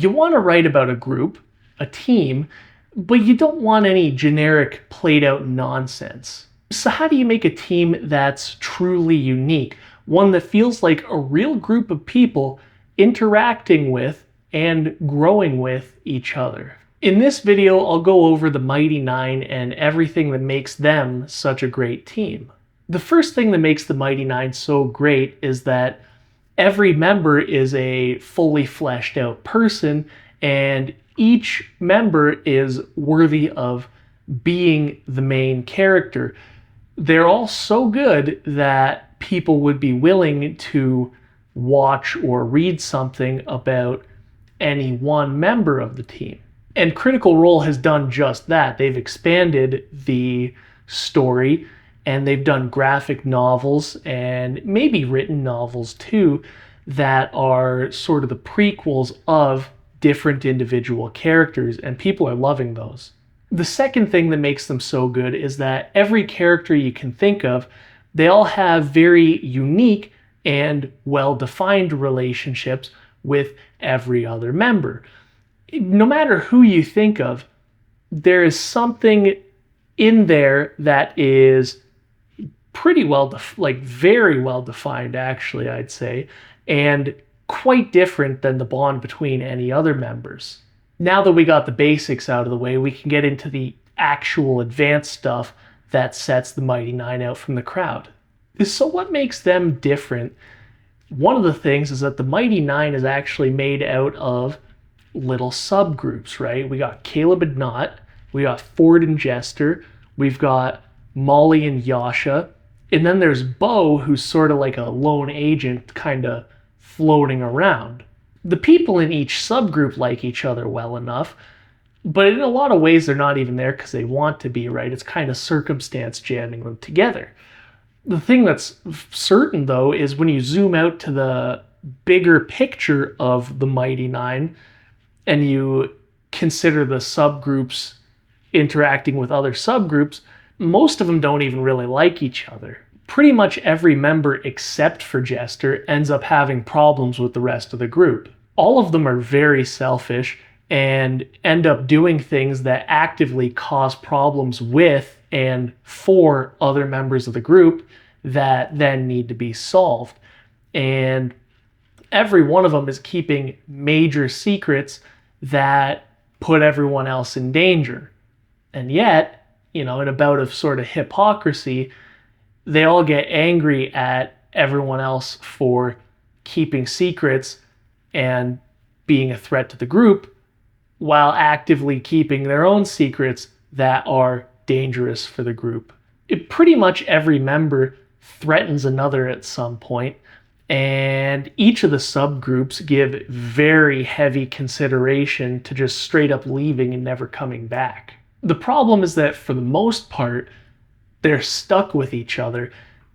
You want to write about a group, a team, but you don't want any generic played out nonsense. So how do you make a team that's truly unique? One that feels like a real group of people interacting with and growing with each other. In this video, I'll go over the Mighty Nein and everything that makes them such a great team. The first thing that makes the Mighty Nein so great is that every member is a fully fleshed out person, and each member is worthy of being the main character. They're all so good that people would be willing to watch or read something about any one member of the team. And Critical Role has done just that. They've expanded the story, and they've done graphic novels and maybe written novels too that are sort of the prequels of different individual characters, and people are loving those. The second thing that makes them so good is that every character you can think of, they all have very unique and well-defined relationships with every other member. No matter who you think of, there is something in there that is pretty very well defined, actually, I'd say, and quite different than the bond between any other members. Now that we got the basics out of the way, we can get into the actual advanced stuff that sets the Mighty Nein out from the crowd. So what makes them different? One of the things is that the Mighty Nein is actually made out of little subgroups, right? We got Caleb and Knot, we got Ford and Jester, we've got Molly and Yasha, and then there's Bo, who's sort of like a lone agent kind of floating around. The people in each subgroup like each other well enough, but in a lot of ways they're not even there because they want to be, right? It's kind of circumstance jamming them together. The thing that's certain, though, is when you zoom out to the bigger picture of the Mighty Nein and you consider the subgroups interacting with other subgroups, most of them don't even really like each other. Pretty much every member except for Jester ends up having problems with the rest of the group. All of them are very selfish and end up doing things that actively cause problems with and for other members of the group that then need to be solved. And every one of them is keeping major secrets that put everyone else in danger. And yet, in a bout of sort of hypocrisy, they all get angry at everyone else for keeping secrets and being a threat to the group while actively keeping their own secrets that are dangerous for the group. Pretty much every member threatens another at some point, and each of the subgroups give very heavy consideration to just straight up leaving and never coming back. The problem is that for the most part, they're stuck with each other,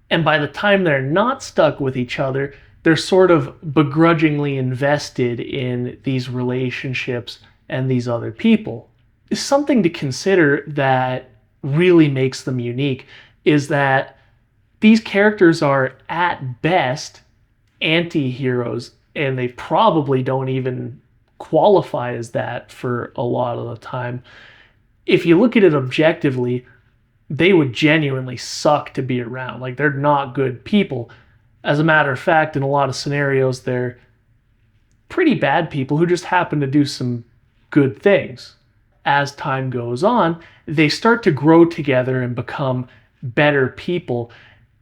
and by the time they're not stuck with each other, they're sort of begrudgingly invested in these relationships and these other people. Something to consider that really makes them unique is that these characters are at best anti-heroes, and they probably don't even qualify as that for a lot of the time. If you look at it objectively, they would genuinely suck to be around. Like, they're not good people. As a matter of fact, in a lot of scenarios, they're pretty bad people who just happen to do some good things. As time goes on, they start to grow together and become better people.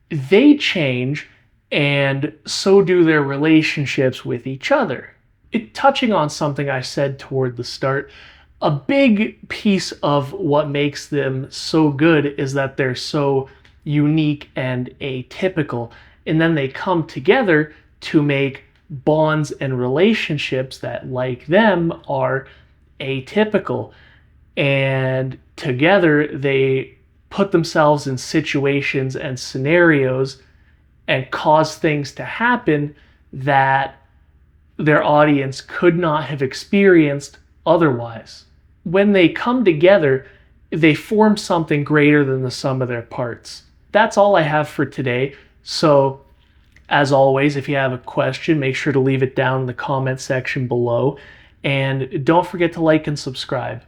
They change, and so do their relationships with each other. Touching on something I said toward the start, a big piece of what makes them so good is that they're so unique and atypical, and then they come together to make bonds and relationships that, like them, are atypical. And together they put themselves in situations and scenarios and cause things to happen that their audience could not have experienced otherwise. When they come together, they form something greater than the sum of their parts. That's all I have for today. So, as always, if you have a question, make sure to leave it down in the comment section below. and don't forget to like and subscribe.